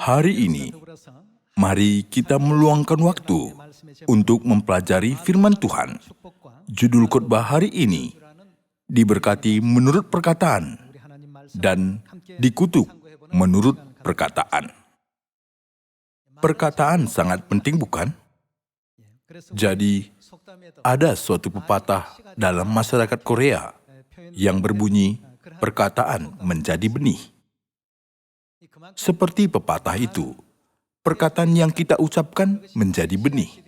Hari ini, mari kita meluangkan waktu untuk mempelajari firman Tuhan. Judul khotbah hari ini, diberkati menurut perkataan dan dikutuk menurut perkataan. Perkataan sangat penting, bukan? Jadi, ada suatu pepatah dalam masyarakat Korea yang berbunyi, perkataan menjadi benih. Seperti pepatah itu, perkataan yang kita ucapkan menjadi benih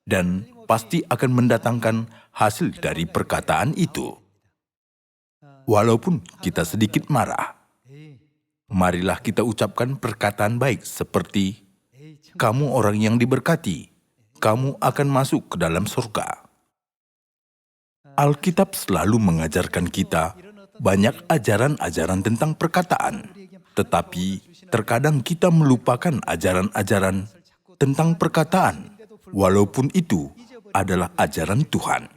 dan pasti akan mendatangkan hasil dari perkataan itu. Walaupun kita sedikit marah, marilah kita ucapkan perkataan baik seperti, kamu orang yang diberkati, kamu akan masuk ke dalam surga. Alkitab selalu mengajarkan kita banyak ajaran-ajaran tentang perkataan, tetapi terkadang kita melupakan ajaran-ajaran tentang perkataan, walaupun itu adalah ajaran Tuhan.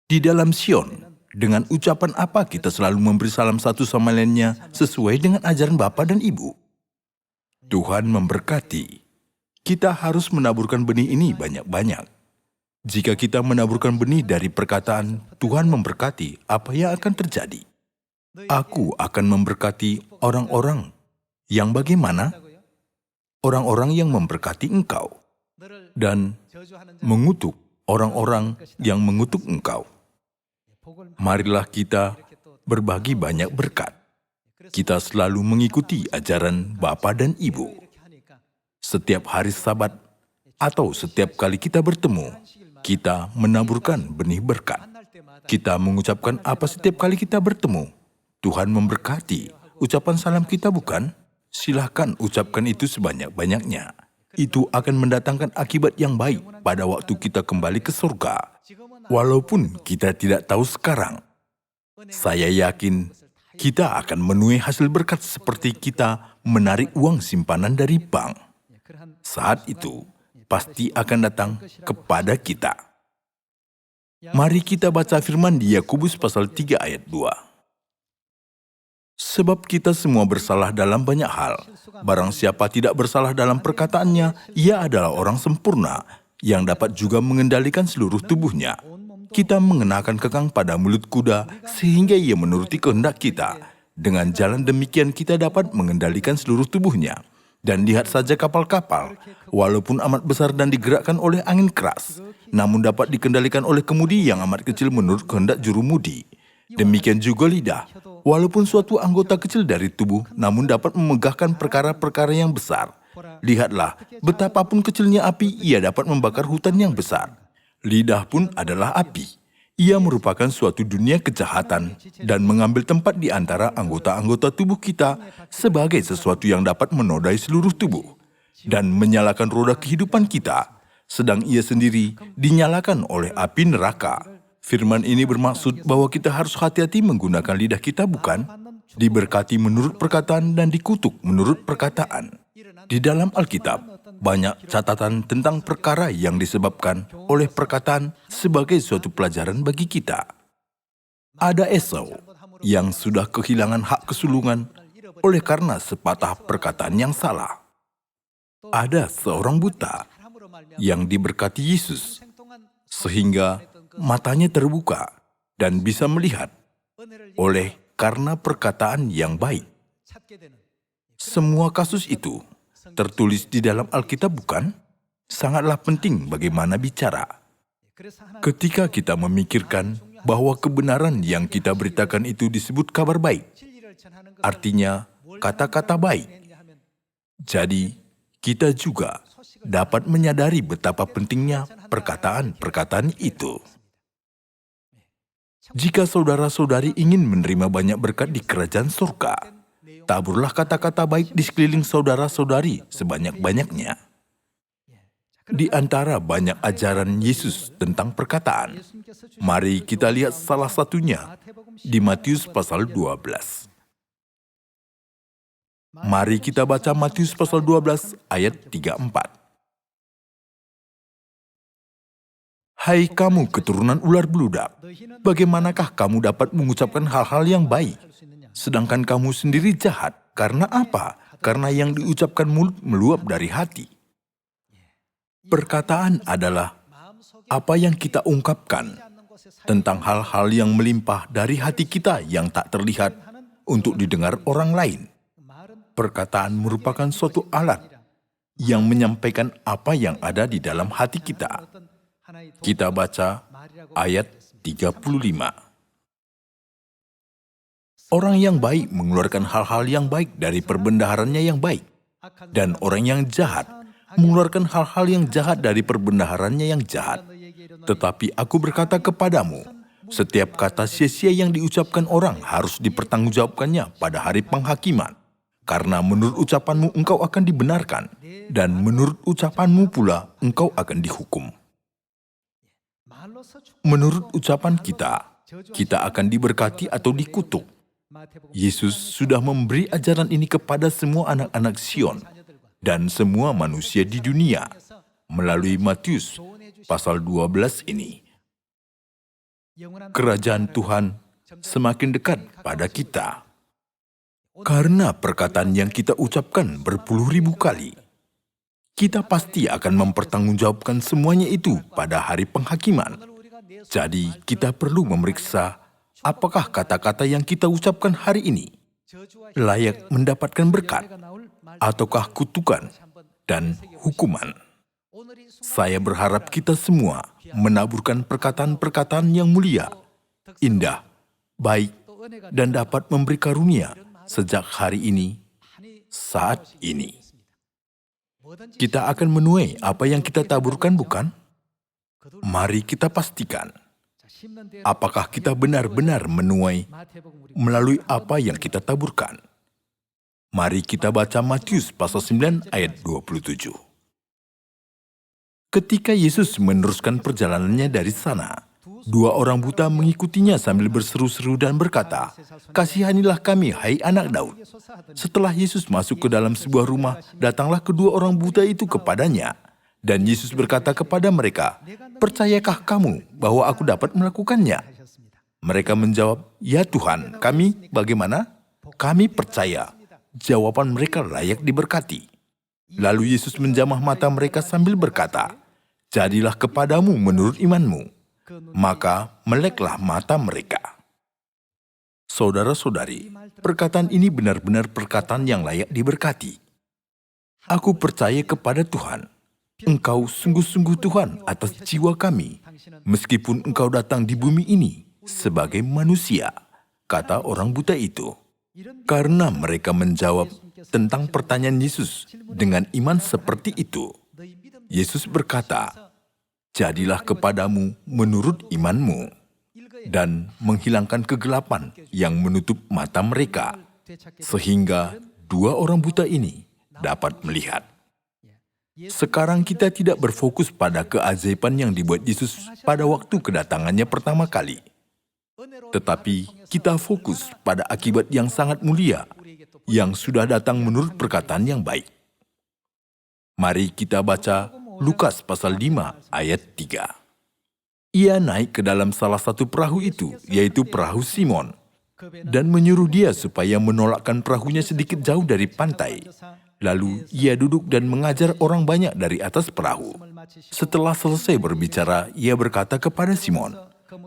Di dalam Sion, dengan ucapan apa kita selalu memberi salam satu sama lainnya sesuai dengan ajaran Bapa dan Ibu? Tuhan memberkati. Kita harus menaburkan benih ini banyak-banyak. Jika kita menaburkan benih dari perkataan, Tuhan memberkati, apa yang akan terjadi? Aku akan memberkati orang-orang yang bagaimana? Orang-orang yang memberkati engkau dan mengutuk orang-orang yang mengutuk engkau. Marilah kita berbagi banyak berkat. Kita selalu mengikuti ajaran Bapa dan Ibu. Setiap hari Sabat atau setiap kali kita bertemu, kita menaburkan benih berkat. Kita mengucapkan apa setiap kali kita bertemu? Tuhan memberkati. Ucapan salam kita, bukan? Silahkan ucapkan itu sebanyak-banyaknya. Itu akan mendatangkan akibat yang baik pada waktu kita kembali ke surga. Walaupun kita tidak tahu sekarang, saya yakin kita akan menuai hasil berkat seperti kita menarik uang simpanan dari bank. Saat itu, pasti akan datang kepada kita. Mari kita baca firman di Yakobus pasal 3 ayat 2. Sebab kita semua bersalah dalam banyak hal. Barang siapa tidak bersalah dalam perkataannya, ia adalah orang sempurna, yang dapat juga mengendalikan seluruh tubuhnya. Kita mengenakan kekang pada mulut kuda, sehingga ia menuruti kehendak kita. Dengan jalan demikian kita dapat mengendalikan seluruh tubuhnya. Dan lihat saja kapal-kapal, walaupun amat besar dan digerakkan oleh angin keras, namun dapat dikendalikan oleh kemudi yang amat kecil menurut kehendak jurumudi. Demikian juga lidah, walaupun suatu anggota kecil dari tubuh, namun dapat memegahkan perkara-perkara yang besar. Lihatlah, betapapun kecilnya api, ia dapat membakar hutan yang besar. Lidah pun adalah api. Ia merupakan suatu dunia kejahatan dan mengambil tempat di antara anggota-anggota tubuh kita sebagai sesuatu yang dapat menodai seluruh tubuh dan menyalakan roda kehidupan kita, sedang ia sendiri dinyalakan oleh api neraka. Firman ini bermaksud bahwa kita harus hati-hati menggunakan lidah kita, bukan? Diberkati menurut perkataan dan dikutuk menurut perkataan. Di dalam Alkitab, banyak catatan tentang perkara yang disebabkan oleh perkataan sebagai suatu pelajaran bagi kita. Ada Esau yang sudah kehilangan hak kesulungan oleh karena sepatah perkataan yang salah. Ada seorang buta yang diberkati Yesus sehingga matanya terbuka dan bisa melihat oleh karena perkataan yang baik. Semua kasus itu tertulis di dalam Alkitab, bukan? Sangatlah penting bagaimana bicara. Ketika kita memikirkan bahwa kebenaran yang kita beritakan itu disebut kabar baik, artinya kata-kata baik. Jadi, kita juga dapat menyadari betapa pentingnya perkataan-perkataan itu. Jika saudara-saudari ingin menerima banyak berkat di kerajaan surga, taburlah kata-kata baik di sekeliling saudara-saudari sebanyak-banyaknya. Di antara banyak ajaran Yesus tentang perkataan, mari kita lihat salah satunya di Matius pasal 12. Mari kita baca Matius pasal 12 ayat 34. Hai kamu keturunan ular beludak, bagaimanakah kamu dapat mengucapkan hal-hal yang baik, sedangkan kamu sendiri jahat? Karena apa? Karena yang diucapkan mulut meluap dari hati. Perkataan adalah apa yang kita ungkapkan tentang hal-hal yang melimpah dari hati kita yang tak terlihat untuk didengar orang lain. Perkataan merupakan suatu alat yang menyampaikan apa yang ada di dalam hati kita. Kita baca ayat 35. Orang yang baik mengeluarkan hal-hal yang baik dari perbendaharannya yang baik, dan orang yang jahat mengeluarkan hal-hal yang jahat dari perbendaharannya yang jahat. Tetapi aku berkata kepadamu, setiap kata sia-sia yang diucapkan orang harus dipertanggungjawabkannya pada hari penghakiman. Karena menurut ucapanmu engkau akan dibenarkan, dan menurut ucapanmu pula engkau akan dihukum. Menurut ucapan kita akan diberkati atau dikutuk. Yesus sudah memberi ajaran ini kepada semua anak-anak Sion dan semua manusia di dunia melalui Matius pasal 12 ini. Kerajaan Tuhan semakin dekat pada kita. Karena perkataan yang kita ucapkan berpuluh ribu kali, kita pasti akan mempertanggungjawabkan semuanya itu pada hari penghakiman. Jadi kita perlu memeriksa apakah kata-kata yang kita ucapkan hari ini layak mendapatkan berkat ataukah kutukan dan hukuman. Saya berharap kita semua menaburkan perkataan-perkataan yang mulia, indah, baik, dan dapat memberi karunia sejak hari ini, saat ini. Kita akan menuai apa yang kita taburkan, bukan? Mari kita pastikan, apakah kita benar-benar menuai melalui apa yang kita taburkan. Mari kita baca Matius pasal 9 ayat 27. Ketika Yesus meneruskan perjalanannya dari sana, dua orang buta mengikutinya sambil berseru-seru dan berkata, "Kasihanilah kami, hai anak Daud." Setelah Yesus masuk ke dalam sebuah rumah, datanglah kedua orang buta itu kepadanya. Dan Yesus berkata kepada mereka, "Percayakah kamu bahwa aku dapat melakukannya?" Mereka menjawab, "Ya Tuhan, kami bagaimana?" "Kami percaya." Jawaban mereka layak diberkati. Lalu Yesus menjamah mata mereka sambil berkata, "Jadilah kepadamu menurut imanmu." Maka meleklah mata mereka. Saudara-saudari, perkataan ini benar-benar perkataan yang layak diberkati. Aku percaya kepada Tuhan. Engkau sungguh-sungguh Tuhan atas jiwa kami, meskipun engkau datang di bumi ini sebagai manusia, kata orang buta itu. Karena mereka menjawab tentang pertanyaan Yesus dengan iman seperti itu, Yesus berkata, "Jadilah kepadamu menurut imanmu," dan menghilangkan kegelapan yang menutup mata mereka, sehingga dua orang buta ini dapat melihat. Sekarang kita tidak berfokus pada keajaiban yang dibuat Yesus pada waktu kedatangannya pertama kali, tetapi kita fokus pada akibat yang sangat mulia yang sudah datang menurut perkataan yang baik. Mari kita baca Lukas pasal 5 ayat 3. Ia naik ke dalam salah satu perahu itu, yaitu perahu Simon, dan menyuruh dia supaya menolakkan perahunya sedikit jauh dari pantai. Lalu ia duduk dan mengajar orang banyak dari atas perahu. Setelah selesai berbicara, ia berkata kepada Simon,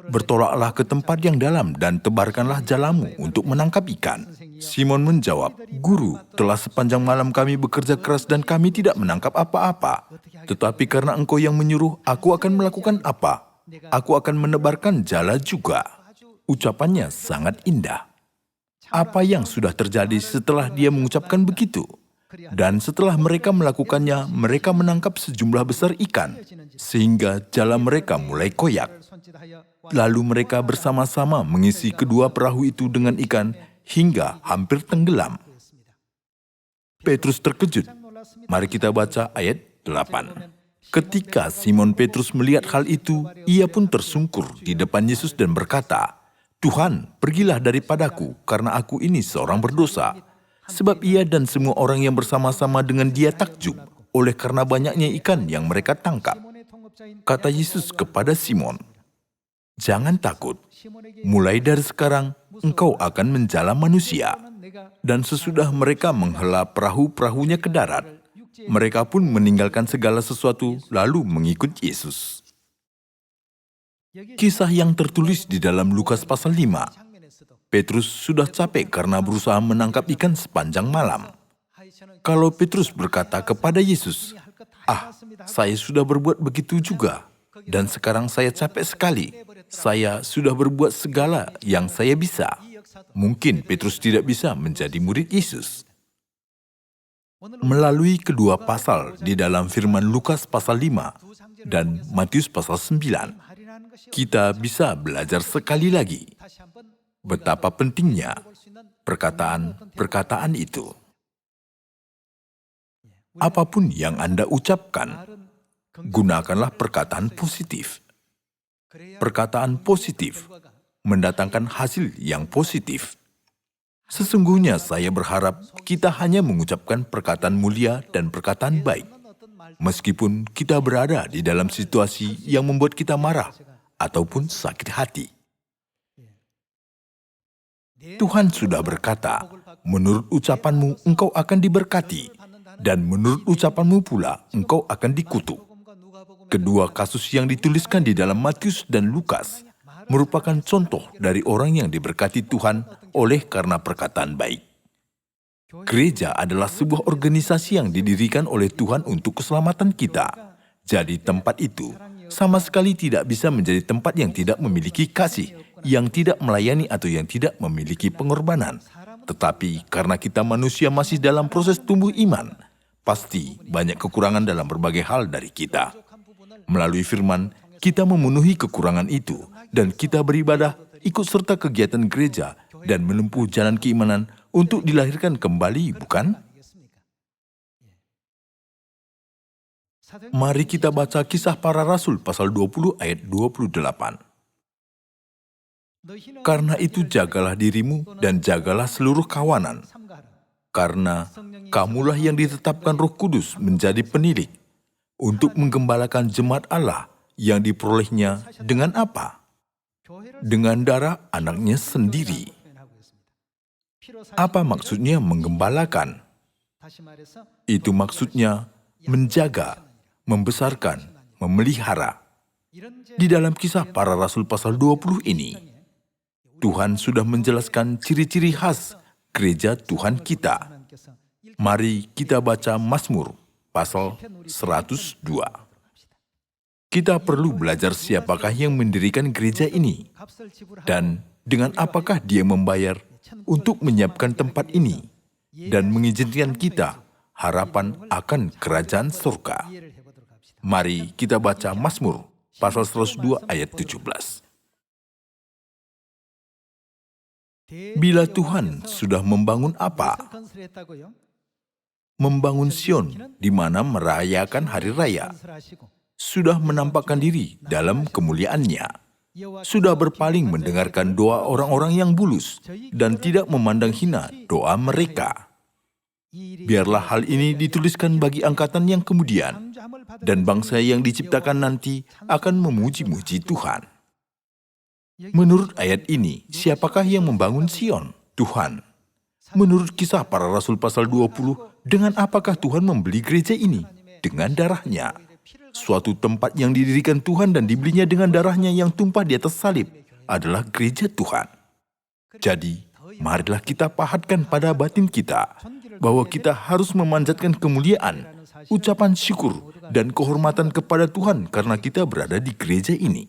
"Bertolaklah ke tempat yang dalam dan tebarkanlah jalamu untuk menangkap ikan." Simon menjawab, "Guru, telah sepanjang malam kami bekerja keras dan kami tidak menangkap apa-apa. Tetapi karena engkau yang menyuruh, aku akan melakukan apa? Aku akan menebarkan jala juga." Ucapannya sangat indah. Apa yang sudah terjadi setelah dia mengucapkan begitu? Dan setelah mereka melakukannya, mereka menangkap sejumlah besar ikan, sehingga jala mereka mulai koyak. Lalu mereka bersama-sama mengisi kedua perahu itu dengan ikan hingga hampir tenggelam. Petrus terkejut. Mari kita baca ayat 8. Ketika Simon Petrus melihat hal itu, ia pun tersungkur di depan Yesus dan berkata, "Tuhan, pergilah daripadaku, karena aku ini seorang berdosa." Sebab ia dan semua orang yang bersama-sama dengan dia takjub oleh karena banyaknya ikan yang mereka tangkap. Kata Yesus kepada Simon, "Jangan takut, mulai dari sekarang engkau akan menjala manusia." Dan sesudah mereka menghela perahu-perahunya ke darat, mereka pun meninggalkan segala sesuatu lalu mengikut Yesus. Kisah yang tertulis di dalam Lukas pasal 5. Petrus sudah capek karena berusaha menangkap ikan sepanjang malam. Kalau Petrus berkata kepada Yesus, saya sudah berbuat begitu juga, dan sekarang saya capek sekali. Saya sudah berbuat segala yang saya bisa. Mungkin Petrus tidak bisa menjadi murid Yesus. Melalui kedua pasal di dalam firman Lukas pasal 5 dan Matius pasal 9, kita bisa belajar sekali lagi betapa pentingnya perkataan-perkataan itu. Apapun yang Anda ucapkan, gunakanlah perkataan positif. Perkataan positif mendatangkan hasil yang positif. Sesungguhnya saya berharap kita hanya mengucapkan perkataan mulia dan perkataan baik, meskipun kita berada di dalam situasi yang membuat kita marah ataupun sakit hati. Tuhan sudah berkata, menurut ucapanmu engkau akan diberkati, dan menurut ucapanmu pula engkau akan dikutuk. Kedua kasus yang dituliskan di dalam Matius dan Lukas merupakan contoh dari orang yang diberkati Tuhan oleh karena perkataan baik. Gereja adalah sebuah organisasi yang didirikan oleh Tuhan untuk keselamatan kita. Jadi tempat itu sama sekali tidak bisa menjadi tempat yang tidak memiliki kasih, yang tidak melayani atau yang tidak memiliki pengorbanan. Tetapi karena kita manusia masih dalam proses tumbuh iman, pasti banyak kekurangan dalam berbagai hal dari kita. Melalui firman, kita memenuhi kekurangan itu, dan kita beribadah, ikut serta kegiatan gereja, dan menempuh jalan keimanan untuk dilahirkan kembali, bukan? Mari kita baca Kisah Para Rasul pasal 20 ayat 28. Karena itu jagalah dirimu dan jagalah seluruh kawanan, karena kamulah yang ditetapkan Roh Kudus menjadi penilik, untuk menggembalakan jemaat Allah yang diperolehnya dengan apa? Dengan darah anaknya sendiri. Apa maksudnya menggembalakan? Itu maksudnya menjaga, membesarkan, memelihara. Di dalam Kisah Para Rasul pasal 20 ini, Tuhan sudah menjelaskan ciri-ciri khas gereja Tuhan kita. Mari kita baca Mazmur pasal 102. Kita perlu belajar siapakah yang mendirikan gereja ini, dan dengan apakah dia membayar untuk menyiapkan tempat ini, dan mengizinkan kita harapan akan kerajaan surga. Mari kita baca Mazmur pasal 102 ayat 17. Bila Tuhan sudah membangun apa? Membangun Sion, di mana merayakan hari raya. Sudah menampakkan diri dalam kemuliaannya. Sudah berpaling mendengarkan doa orang-orang yang bulus, dan tidak memandang hina doa mereka. Biarlah hal ini dituliskan bagi angkatan yang kemudian, dan bangsa yang diciptakan nanti akan memuji-muji Tuhan. Menurut ayat ini, siapakah yang membangun Sion? Tuhan. Menurut Kisah Para Rasul pasal 20, dengan apakah Tuhan membeli gereja ini? Dengan darahnya. Suatu tempat yang didirikan Tuhan dan dibelinya dengan darahnya yang tumpah di atas salib adalah gereja Tuhan. Jadi, marilah kita pahatkan pada batin kita bahwa kita harus memanjatkan kemuliaan, ucapan syukur, dan kehormatan kepada Tuhan karena kita berada di gereja ini.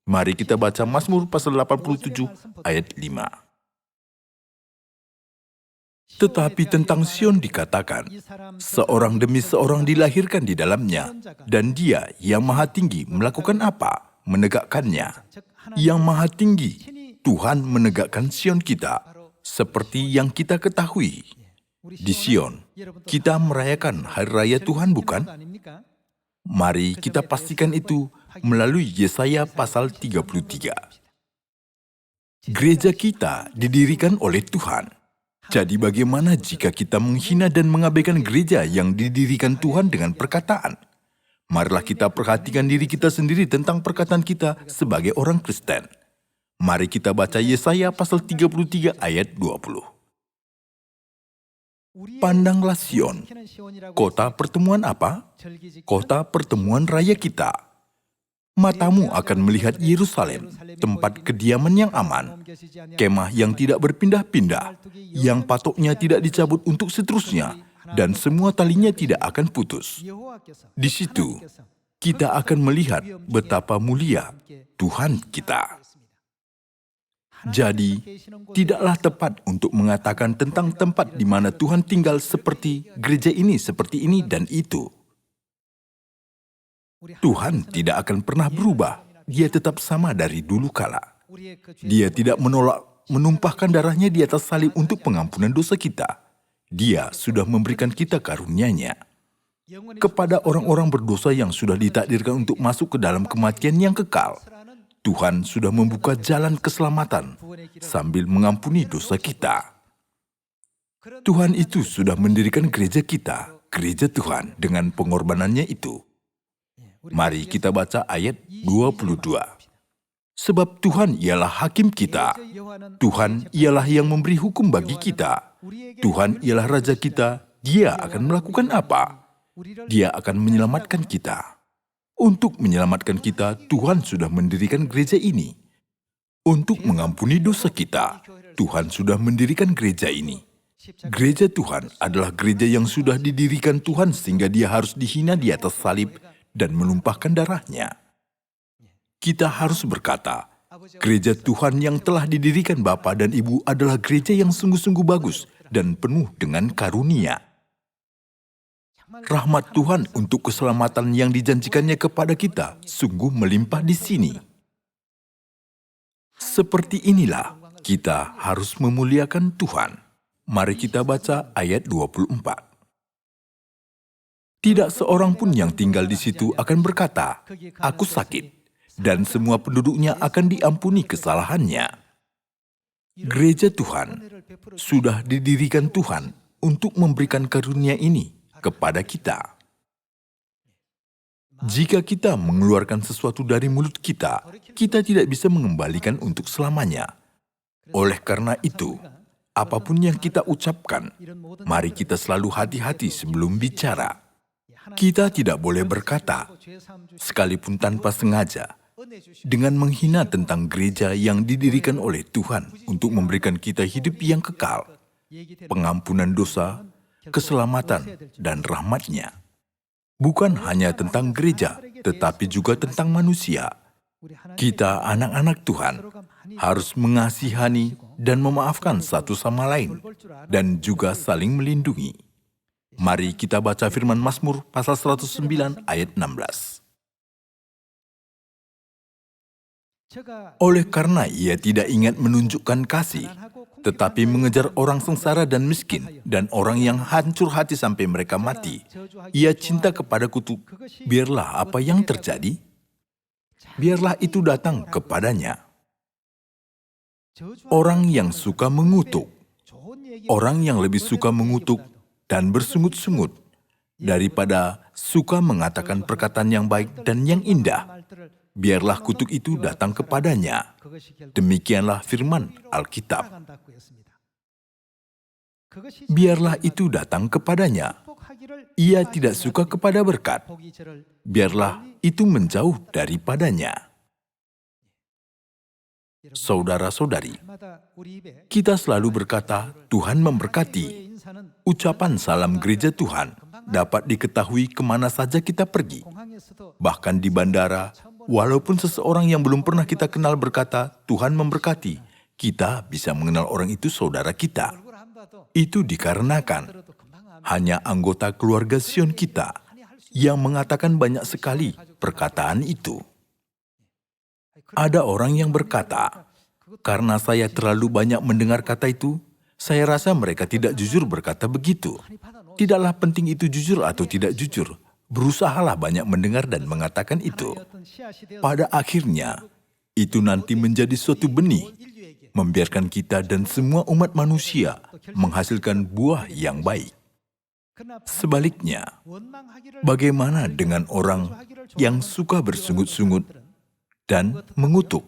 Mari kita baca Mazmur pasal 87 ayat 5. Tetapi tentang Sion dikatakan, seorang demi seorang dilahirkan di dalamnya, dan Dia yang Maha Tinggi melakukan apa? Menegakkannya. Yang Maha Tinggi, Tuhan menegakkan Sion kita, seperti yang kita ketahui. Di Sion, kita merayakan hari raya Tuhan, bukan? Mari kita pastikan itu melalui Yesaya pasal 33. Gereja kita didirikan oleh Tuhan. Jadi bagaimana jika kita menghina dan mengabaikan gereja yang didirikan Tuhan dengan perkataan? Marilah kita perhatikan diri kita sendiri tentang perkataan kita sebagai orang Kristen. Mari kita baca Yesaya pasal 33 ayat 20. Pandanglah Sion. Kota pertemuan apa? Kota pertemuan raya kita. Matamu akan melihat Yerusalem, tempat kediaman yang aman, kemah yang tidak berpindah-pindah, yang patoknya tidak dicabut untuk seterusnya, dan semua talinya tidak akan putus. Di situ, kita akan melihat betapa mulia Tuhan kita. Jadi, tidaklah tepat untuk mengatakan tentang tempat di mana Tuhan tinggal seperti gereja ini, seperti ini, dan itu. Tuhan tidak akan pernah berubah. Dia tetap sama dari dulu kala. Dia tidak menolak menumpahkan darahnya di atas salib untuk pengampunan dosa kita. Dia sudah memberikan kita karunia-Nya. Kepada orang-orang berdosa yang sudah ditakdirkan untuk masuk ke dalam kematian yang kekal, Tuhan sudah membuka jalan keselamatan sambil mengampuni dosa kita. Tuhan itu sudah mendirikan gereja kita, gereja Tuhan dengan pengorbanannya itu. Mari kita baca ayat 22. Sebab Tuhan ialah hakim kita. Tuhan ialah yang memberi hukum bagi kita. Tuhan ialah Raja kita. Dia akan melakukan apa? Dia akan menyelamatkan kita. Untuk menyelamatkan kita, Tuhan sudah mendirikan gereja ini. Untuk mengampuni dosa kita, Tuhan sudah mendirikan gereja ini. Gereja Tuhan adalah gereja yang sudah didirikan Tuhan sehingga dia harus dihina di atas salib dan menumpahkan darahnya. Kita harus berkata, gereja Tuhan yang telah didirikan Bapa dan Ibu adalah gereja yang sungguh-sungguh bagus dan penuh dengan karunia. Rahmat Tuhan untuk keselamatan yang dijanjikannya kepada kita sungguh melimpah di sini. Seperti inilah kita harus memuliakan Tuhan. Mari kita baca ayat 24. Tidak seorang pun yang tinggal di situ akan berkata, "Aku sakit," dan semua penduduknya akan diampuni kesalahannya. Gereja Tuhan sudah didirikan Tuhan untuk memberikan karunia ini kepada kita. Jika kita mengeluarkan sesuatu dari mulut kita, kita tidak bisa mengembalikan untuk selamanya. Oleh karena itu, apapun yang kita ucapkan, mari kita selalu hati-hati sebelum bicara. Kita tidak boleh berkata, sekalipun tanpa sengaja, dengan menghina tentang gereja yang didirikan oleh Tuhan untuk memberikan kita hidup yang kekal, pengampunan dosa, keselamatan, dan rahmat-Nya. Bukan hanya tentang gereja, tetapi juga tentang manusia. Kita, anak-anak Tuhan, harus mengasihani dan memaafkan satu sama lain, dan juga saling melindungi. Mari kita baca firman Mazmur pasal 109 ayat 16. Oleh karena ia tidak ingat menunjukkan kasih, tetapi mengejar orang sengsara dan miskin, dan orang yang hancur hati sampai mereka mati. Ia cinta kepada kutuk, biarlah apa yang terjadi, biarlah itu datang kepadanya. Orang yang suka mengutuk, orang yang lebih suka mengutuk dan bersungut-sungut, daripada suka mengatakan perkataan yang baik dan yang indah, biarlah kutuk itu datang kepadanya. Demikianlah firman Alkitab. Biarlah itu datang kepadanya. Ia tidak suka kepada berkat. Biarlah itu menjauh daripadanya. Saudara-saudari, kita selalu berkata, Tuhan memberkati. Ucapan salam gereja Tuhan dapat diketahui kemana saja kita pergi. Bahkan di bandara, walaupun seseorang yang belum pernah kita kenal berkata, Tuhan memberkati, kita bisa mengenal orang itu saudara kita. Itu dikarenakan hanya anggota keluarga Sion kita yang mengatakan banyak sekali perkataan itu. Ada orang yang berkata, karena saya terlalu banyak mendengar kata itu, saya rasa mereka tidak jujur berkata begitu. Tidaklah penting itu jujur atau tidak jujur. Berusahalah banyak mendengar dan mengatakan itu. Pada akhirnya, itu nanti menjadi suatu benih, membiarkan kita dan semua umat manusia menghasilkan buah yang baik. Sebaliknya, bagaimana dengan orang yang suka bersungut-sungut dan mengutuk?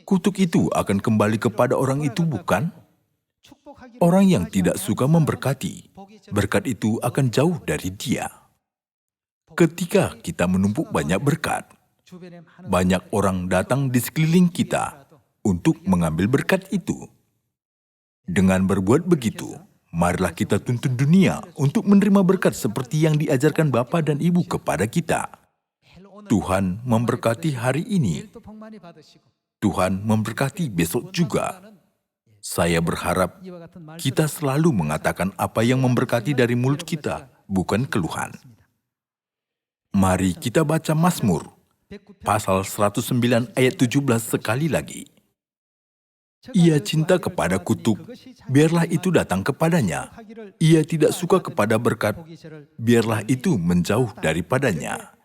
Kutuk itu akan kembali kepada orang itu, bukan? Orang yang tidak suka memberkati, berkat itu akan jauh dari dia. Ketika kita menumpuk banyak berkat, banyak orang datang di sekeliling kita untuk mengambil berkat itu. Dengan berbuat begitu, marilah kita tuntun dunia untuk menerima berkat seperti yang diajarkan Bapa dan Ibu kepada kita. Tuhan memberkati hari ini. Tuhan memberkati besok juga. Saya berharap kita selalu mengatakan apa yang memberkati dari mulut kita, bukan keluhan. Mari kita baca Mazmur, pasal 109 ayat 17 sekali lagi. Ia cinta kepada kutuk, biarlah itu datang kepadanya. Ia tidak suka kepada berkat, biarlah itu menjauh daripadanya.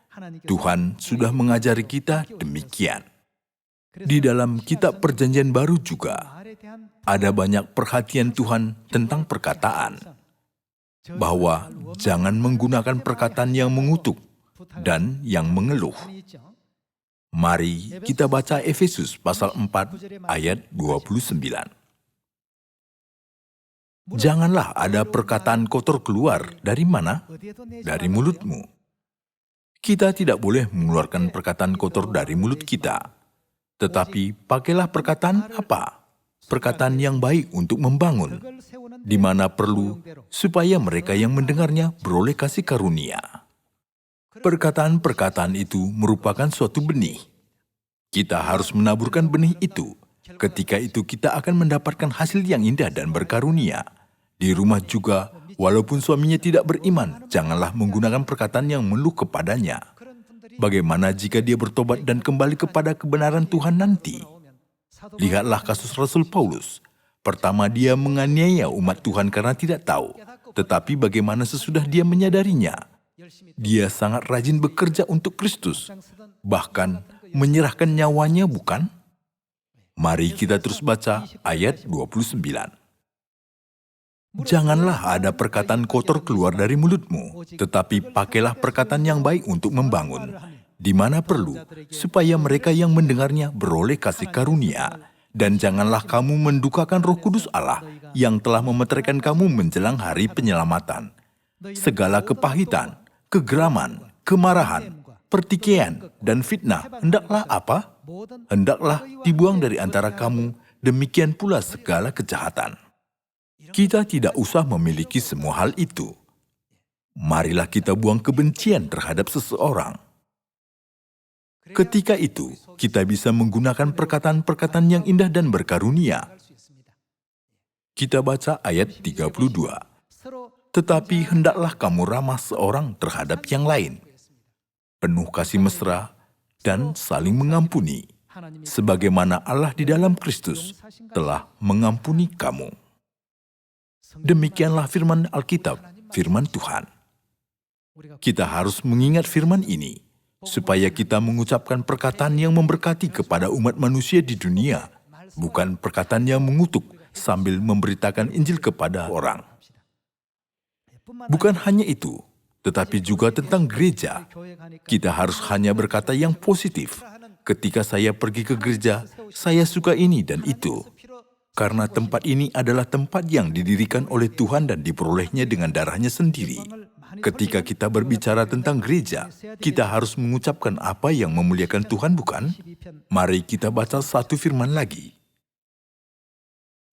Tuhan sudah mengajari kita demikian. Di dalam kitab Perjanjian Baru juga, ada banyak perhatian Tuhan tentang perkataan, bahwa jangan menggunakan perkataan yang mengutuk dan yang mengeluh. Mari kita baca Efesus pasal 4 ayat 29. Janganlah ada perkataan kotor keluar dari mana? Dari mulutmu. Kita tidak boleh mengeluarkan perkataan kotor dari mulut kita. Tetapi pakailah perkataan apa? Perkataan yang baik untuk membangun, di mana perlu, supaya mereka yang mendengarnya beroleh kasih karunia. Perkataan-perkataan itu merupakan suatu benih. Kita harus menaburkan benih itu. Ketika itu kita akan mendapatkan hasil yang indah dan berkarunia. Di rumah juga, walaupun suaminya tidak beriman, janganlah menggunakan perkataan yang mengeluh kepadanya. Bagaimana jika dia bertobat dan kembali kepada kebenaran Tuhan nanti? Lihatlah kasus Rasul Paulus. Pertama dia menganiaya umat Tuhan karena tidak tahu. Tetapi bagaimana sesudah dia menyadarinya? Dia sangat rajin bekerja untuk Kristus. Bahkan menyerahkan nyawanya, bukan? Mari kita terus baca ayat 29. Janganlah ada perkataan kotor keluar dari mulutmu, tetapi pakailah perkataan yang baik untuk membangun, di mana perlu, supaya mereka yang mendengarnya beroleh kasih karunia. Dan janganlah kamu mendukakan Roh Kudus Allah yang telah memeteraikan kamu menjelang hari penyelamatan. Segala kepahitan, kegeraman, kemarahan, pertikaian, dan fitnah hendaklah apa? Hendaklah dibuang dari antara kamu, demikian pula segala kejahatan. Kita tidak usah memiliki semua hal itu. Marilah kita buang kebencian terhadap seseorang. Ketika itu, kita bisa menggunakan perkataan-perkataan yang indah dan berkarunia. Kita baca ayat 32. Tetapi hendaklah kamu ramah seorang terhadap yang lain, penuh kasih mesra dan saling mengampuni, sebagaimana Allah di dalam Kristus telah mengampuni kamu. Demikianlah firman Alkitab, firman Tuhan. Kita harus mengingat firman ini, supaya kita mengucapkan perkataan yang memberkati kepada umat manusia di dunia, bukan perkataan yang mengutuk sambil memberitakan Injil kepada orang. Bukan hanya itu, tetapi juga tentang gereja. Kita harus hanya berkata yang positif. Ketika saya pergi ke gereja, saya suka ini dan itu. Karena tempat ini adalah tempat yang didirikan oleh Tuhan dan diperolehnya dengan darahnya sendiri. Ketika kita berbicara tentang gereja, kita harus mengucapkan apa yang memuliakan Tuhan, bukan? Mari kita baca satu firman lagi.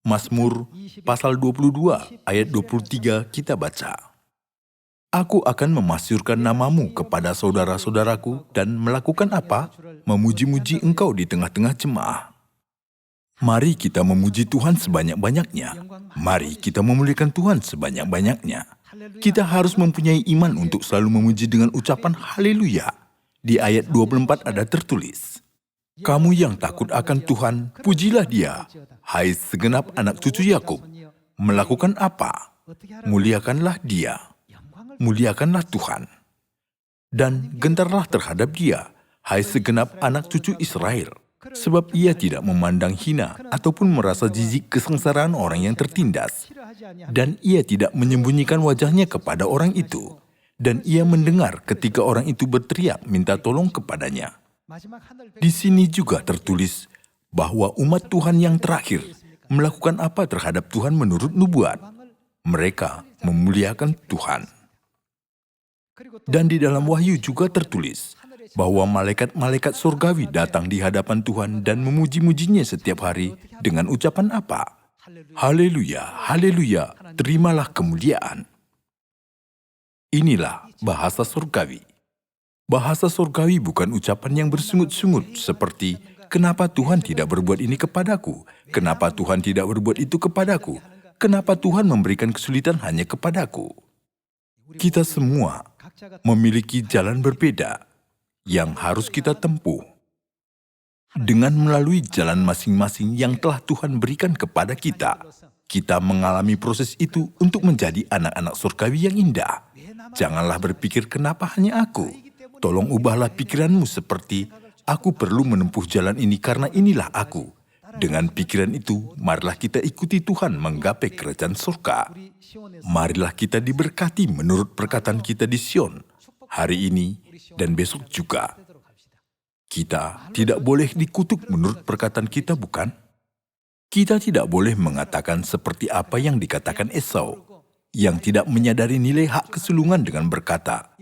Mazmur pasal 22 ayat 23 kita baca. Aku akan memasyurkan namamu kepada saudara-saudaraku dan melakukan apa? Memuji-muji engkau di tengah-tengah jemaah. Mari kita memuji Tuhan sebanyak-banyaknya. Mari kita memuliakan Tuhan sebanyak-banyaknya. Kita harus mempunyai iman untuk selalu memuji dengan ucapan haleluya. Di ayat 24 ada tertulis, kamu yang takut akan Tuhan, pujilah Dia. Hai segenap anak cucu Yakub, melakukan apa? Muliakanlah Dia. Muliakanlah Tuhan. Dan gentarlah terhadap Dia, hai segenap anak cucu Israel. Sebab ia tidak memandang hina ataupun merasa jijik kesengsaraan orang yang tertindas. Dan ia tidak menyembunyikan wajahnya kepada orang itu. Dan ia mendengar ketika orang itu berteriak minta tolong kepadanya. Di sini juga tertulis bahwa umat Tuhan yang terakhir melakukan apa terhadap Tuhan menurut nubuat? Mereka memuliakan Tuhan. Dan di dalam Wahyu juga tertulis bahwa malaikat-malaikat surgawi datang di hadapan Tuhan dan memuji-mujinya setiap hari dengan ucapan apa? Haleluya, haleluya, terimalah kemuliaan. Inilah bahasa surgawi. Bahasa surgawi bukan ucapan yang bersungut-sungut seperti, kenapa Tuhan tidak berbuat ini kepadaku? Kenapa Tuhan tidak berbuat itu kepadaku? Kenapa Tuhan memberikan kesulitan hanya kepadaku? Kita semua memiliki jalan berbeda yang harus kita tempuh. Dengan melalui jalan masing-masing yang telah Tuhan berikan kepada kita, kita mengalami proses itu untuk menjadi anak-anak surgawi yang indah. Janganlah berpikir kenapa hanya aku. Tolong ubahlah pikiranmu seperti, aku perlu menempuh jalan ini karena inilah aku. Dengan pikiran itu, marilah kita ikuti Tuhan menggapai kerajaan surga. Marilah kita diberkati menurut perkataan kita di Sion, hari ini dan besok juga. Kita tidak boleh dikutuk menurut perkataan kita, bukan? Kita tidak boleh mengatakan seperti apa yang dikatakan Esau, yang tidak menyadari nilai hak kesulungan dengan berkata,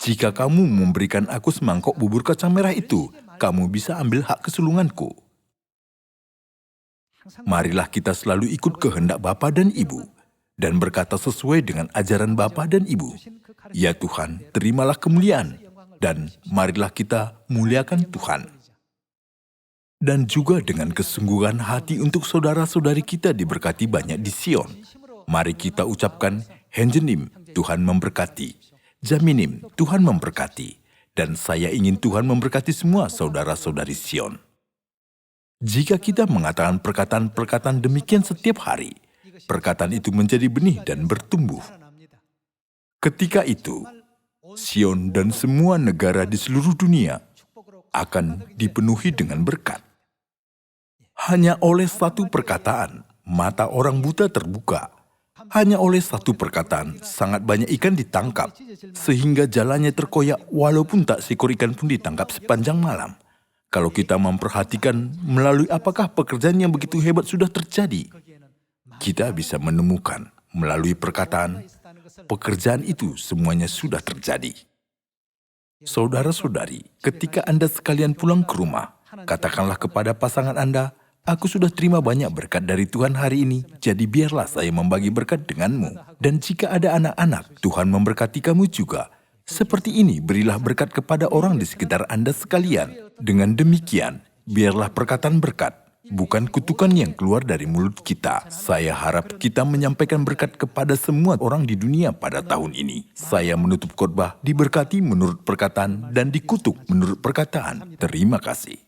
jika kamu memberikan aku semangkok bubur kacang merah itu, kamu bisa ambil hak kesulunganku. Marilah kita selalu ikut kehendak Bapa dan Ibu, dan berkata sesuai dengan ajaran Bapa dan Ibu. Ya Tuhan, terimalah kemuliaan, dan marilah kita muliakan Tuhan. Dan juga dengan kesungguhan hati untuk saudara-saudari kita diberkati banyak di Sion. Mari kita ucapkan, Henjenim, Tuhan memberkati. Jaminim, Tuhan memberkati. Dan saya ingin Tuhan memberkati semua saudara-saudari Sion. Jika kita mengatakan perkataan-perkataan demikian setiap hari, perkataan itu menjadi benih dan bertumbuh. Ketika itu, Sion dan semua negara di seluruh dunia akan dipenuhi dengan berkat. Hanya oleh satu perkataan, mata orang buta terbuka. Hanya oleh satu perkataan, sangat banyak ikan ditangkap, sehingga jalannya terkoyak walaupun tak seekor ikan pun ditangkap sepanjang malam. Kalau kita memperhatikan melalui apakah pekerjaan yang begitu hebat sudah terjadi, kita bisa menemukan melalui perkataan, pekerjaan itu semuanya sudah terjadi. Saudara-saudari, ketika Anda sekalian pulang ke rumah, katakanlah kepada pasangan Anda, aku sudah terima banyak berkat dari Tuhan hari ini, jadi biarlah saya membagi berkat denganmu. Dan jika ada anak-anak, Tuhan memberkati kamu juga. Seperti ini, berilah berkat kepada orang di sekitar Anda sekalian. Dengan demikian, biarlah perkataan berkat, bukan kutukan yang keluar dari mulut kita. Saya harap kita menyampaikan berkat kepada semua orang di dunia pada tahun ini. Saya menutup khotbah diberkati menurut perkataan dan dikutuk menurut perkataan. Terima kasih.